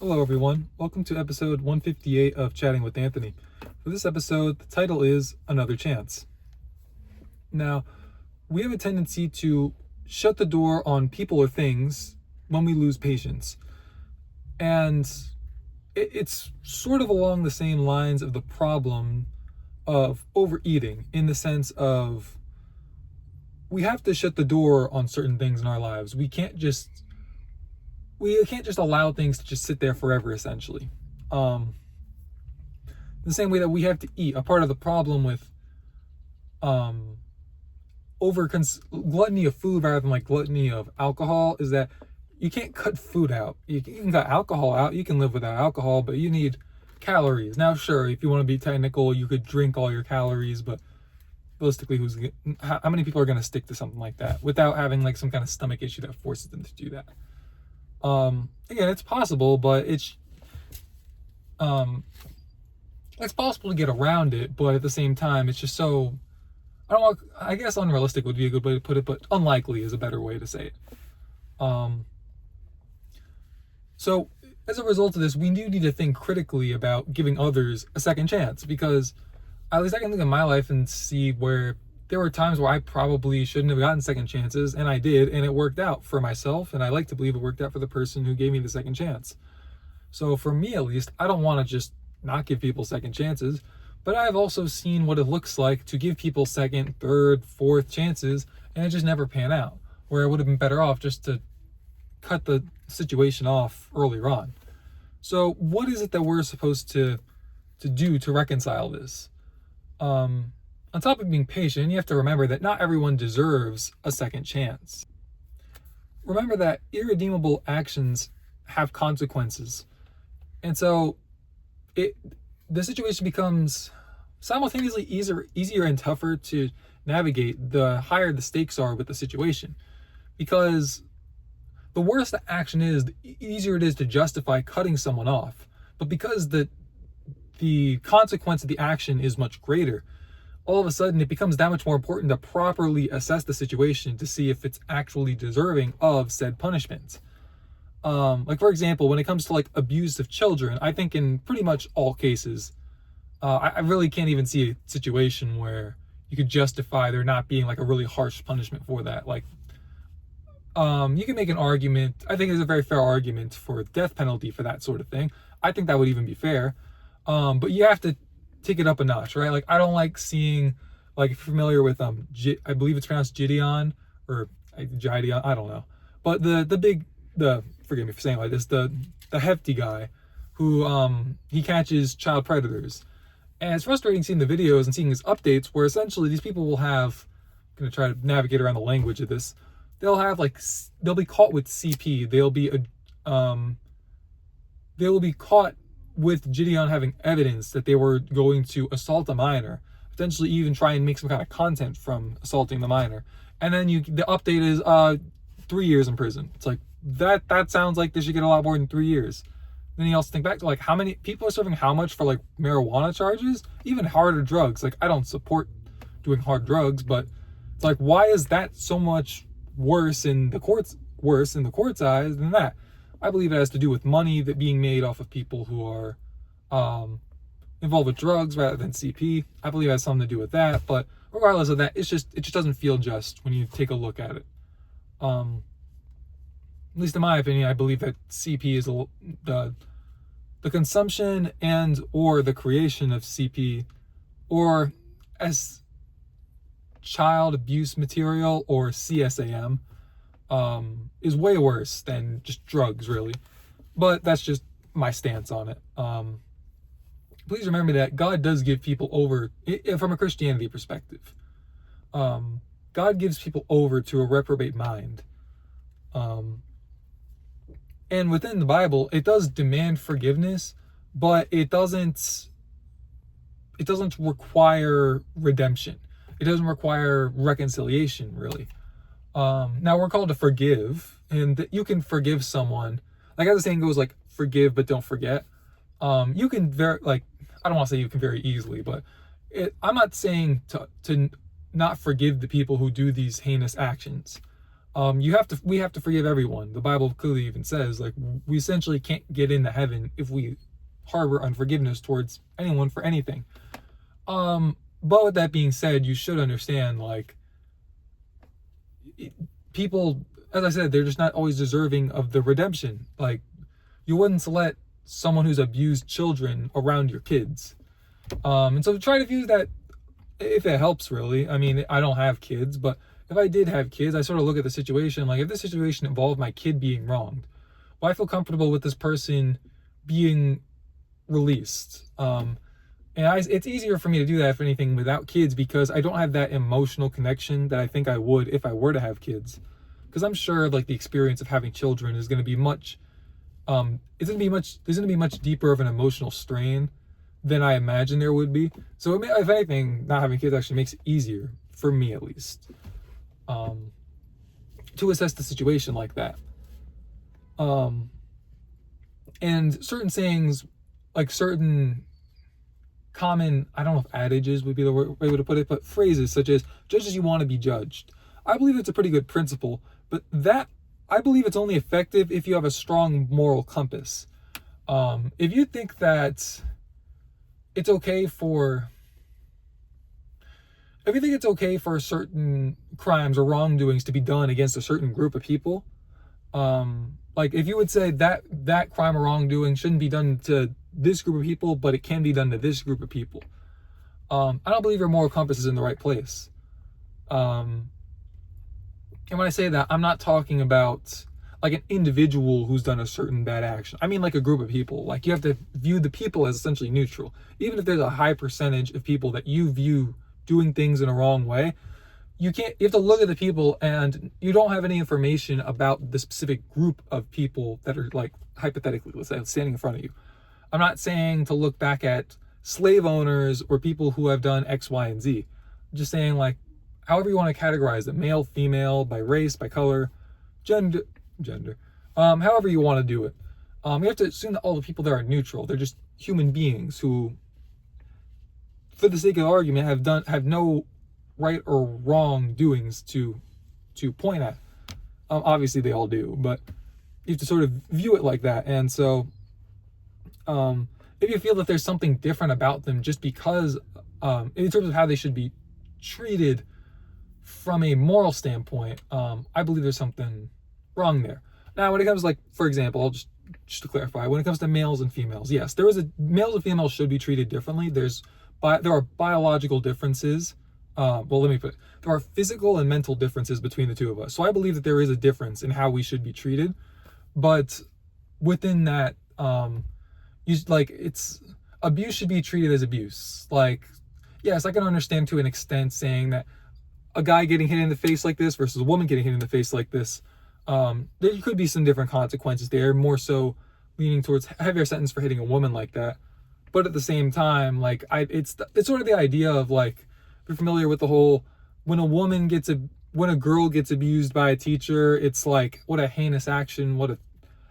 Hello, everyone. Welcome to episode 158 of Chatting with Anthony. For this episode, the title is Another Chance. Now, we have a tendency to shut the door on people or things when we lose patience. And it's sort of along the same lines of the problem of overeating, in the sense of we have to shut the door on certain things in our lives. We can't just allow things to just sit there forever, essentially. The same way that we have to eat. A part of the problem with gluttony of food rather than like gluttony of alcohol is that you can't cut food out. You can cut alcohol out. You can live without alcohol, but you need calories. Now, sure, if you want to be technical, you could drink all your calories, but realistically, how many people are going to stick to something like that without having like some kind of stomach issue that forces them to do that? Again, it's possible, but it's possible to get around it, but at the same time, it's just so, I guess unrealistic would be a good way to put it, but unlikely is a better way to say it. So as a result of this, we do need to think critically about giving others a second chance, because at least I can look at my life and see where there were times where I probably shouldn't have gotten second chances, and I did, and it worked out for myself, and I like to believe it worked out for the person who gave me the second chance. So for me, at least, I don't want to just not give people second chances, but I've also seen what it looks like to give people second, third, fourth chances, and it just never pan out, where I would have been better off just to cut the situation off earlier on. So what is it that we're supposed to do to reconcile this? On top of being patient, you have to remember that not everyone deserves a second chance. Remember that irredeemable actions have consequences. And so the situation becomes simultaneously easier and tougher to navigate the higher the stakes are with the situation. Because the worse the action is, the easier it is to justify cutting someone off. But because the consequence of the action is much greater, all of a sudden it becomes that much more important to properly assess the situation to see if it's actually deserving of said punishment. Like for example, when it comes to like abuse of children, I think in pretty much all cases, I really can't even see a situation where you could justify there not being like a really harsh punishment for that. Like, you can make an argument. I think there's a very fair argument for death penalty for that sort of thing. I think that would even be fair. But you have to take it up a notch, right? Like, I don't like seeing, like, if you're familiar with I believe it's pronounced Gideon or Gideon, I don't know. But forgive me for saying it like this, the hefty guy who he catches child predators. And it's frustrating seeing the videos and seeing his updates where essentially these people will have, I'm gonna try to navigate around the language of this. They'll be caught with CP. They'll be caught with Gideon having evidence that they were going to assault a minor, potentially even try and make some kind of content from assaulting the minor. And then the update is 3 years in prison. It's like, that sounds like they should get a lot more than 3 years. Then you also think back to like how many people are serving how much for like marijuana charges, even harder drugs. Like, I don't support doing hard drugs, but it's like, why is that so much worse in the court's eyes than that? I believe it has to do with money that being made off of people who are involved with drugs rather than CP. I believe it has something to do with that. But regardless of that, it just doesn't feel just when you take a look at it. At least in my opinion, I believe that CP is the consumption and or the creation of CP, or as child abuse material, or CSAM, is way worse than just drugs, really. But that's just my stance on it. Please remember that God does give people over, from a Christianity perspective. God gives people over to a reprobate mind. And within the Bible, it does demand forgiveness, but it doesn't require redemption. It doesn't require reconciliation, really. Now we're called to forgive, and that you can forgive someone. Like, as the saying goes, like, forgive but don't forget. You can I don't want to say you can very easily, but I'm not saying to not forgive the people who do these heinous actions. We have to forgive everyone. The Bible clearly even says, like, we essentially can't get into heaven if we harbor unforgiveness towards anyone for anything. But with that being said, you should understand, like, people, as I said, they're just not always deserving of the redemption. Like, you wouldn't let someone who's abused children around your kids. And so try to view that, if it helps, really. I mean, I don't have kids, but if I did have kids, I sort of look at the situation, like, if this situation involved my kid being wronged, well, I feel comfortable with this person being released. It's easier for me to do that, if anything, without kids, because I don't have that emotional connection that I think I would if I were to have kids. Because I'm sure, like, the experience of having children is going to be there's going to be much deeper of an emotional strain than I imagine there would be. So if anything, not having kids actually makes it easier, for me at least, to assess the situation like that. And certain sayings, like certain common, I don't know if adages would be the right way to put it, but phrases such as, judge as you want to be judged. I believe it's a pretty good principle, but I believe it's only effective if you have a strong moral compass. If you think that it's okay for certain crimes or wrongdoings to be done against a certain group of people, like if you would say that crime or wrongdoing shouldn't be done to this group of people, but it can be done to this group of people, I don't believe your moral compass is in the right place. And when I say that, I'm not talking about like an individual who's done a certain bad action. I mean like a group of people. Like, you have to view the people as essentially neutral. Even if there's a high percentage of people that you view doing things in a wrong way, you have to look at the people, and you don't have any information about the specific group of people that are, like, hypothetically, let's say, standing in front of you. I'm not saying to look back at slave owners or people who have done X, Y, and Z. I'm just saying, like, however you want to categorize it, male, female, by race, by color, gender, however you want to do it. You have to assume that all the people there are neutral. They're just human beings who, for the sake of the argument, have no right or wrong doings to point at. Obviously they all do, but you have to sort of view it like that. And so if you feel that there's something different about them just because in terms of how they should be treated from a moral standpoint, I believe there's something wrong there. Now, when it comes, like, for example, I'll just to clarify, when it comes to males and females, yes, males and females should be treated differently. There are biological differences. Well, let me put it. There are physical and mental differences between the two of us. So I believe that there is a difference in how we should be treated. But within that, abuse should be treated as abuse. Like, yes, I can understand to an extent saying that a guy getting hit in the face like this versus a woman getting hit in the face like this, there could be some different consequences there, more so leaning towards heavier sentence for hitting a woman like that. But at the same time, like, it's sort of the idea of, like, if you're familiar with the whole, when a girl gets abused by a teacher, it's like, what a heinous action,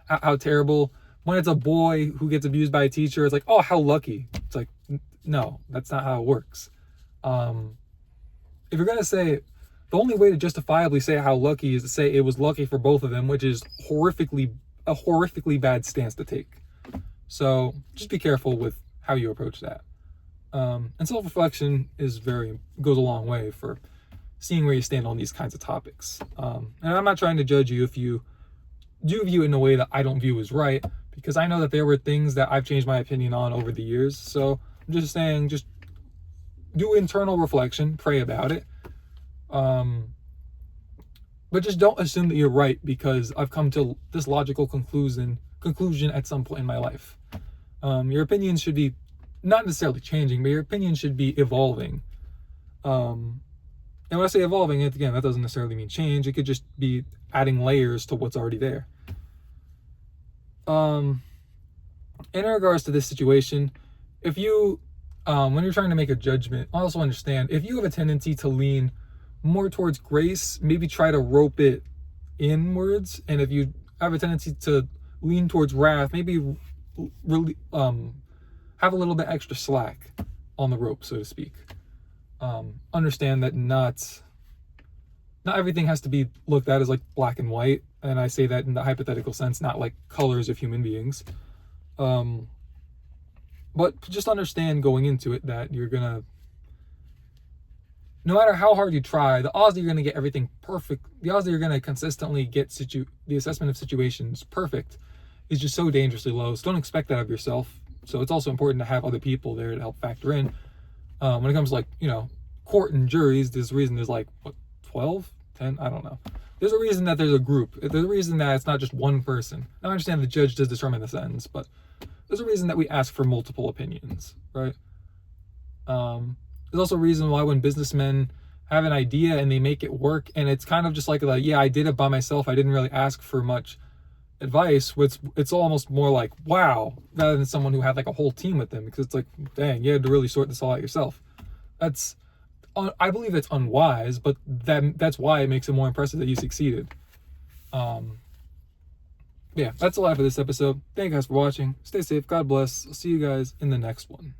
how terrible. When it's a boy who gets abused by a teacher, it's like, oh, how lucky. It's like, no, that's not how it works. If you're gonna say, the only way to justifiably say how lucky is to say it was lucky for both of them, which is a horrifically bad stance to take. So just be careful with how you approach that. And self-reflection goes a long way for seeing where you stand on these kinds of topics. And I'm not trying to judge you if you do view it in a way that I don't view as right, because I know that there were things that I've changed my opinion on over the years. So I'm just saying, just do internal reflection, pray about it. But just don't assume that you're right because I've come to this logical conclusion at some point in my life. Your opinions should be not necessarily changing, but your opinion should be evolving. And when I say evolving, again, that doesn't necessarily mean change. It could just be adding layers to what's already there. In regards to this situation, if you, when you're trying to make a judgment, also understand, if you have a tendency to lean more towards grace, maybe try to rope it inwards. And if you have a tendency to lean towards wrath, maybe really have a little bit extra slack on the rope, so to speak. Understand that not not everything has to be looked at as like black and white, and I say that in the hypothetical sense, not like colors of human beings. But just understand going into it that you're gonna, no matter how hard you try, the odds that you're gonna get everything perfect, the odds that you're gonna consistently get the assessment of situations perfect is just so dangerously low. So don't expect that of yourself. So it's also important to have other people there to help factor in. When it comes to, like, court and juries, there's a reason there's like, what, 12, 10, I don't know. There's a reason that there's a group. There's a reason that it's not just one person. Now, I understand the judge does determine the sentence, but there's a reason that we ask for multiple opinions, right? There's also a reason why when businessmen have an idea and they make it work, and it's kind of just like, yeah, I did it by myself, I didn't really ask for much advice, it's almost more like, wow, rather than someone who had like a whole team with them, because it's like, dang, you had to really sort this all out yourself. I believe it's unwise, but that's why it makes it more impressive that you succeeded. Yeah, that's all I have for this episode. Thank you guys for watching. Stay safe. God bless. I'll see you guys in the next one.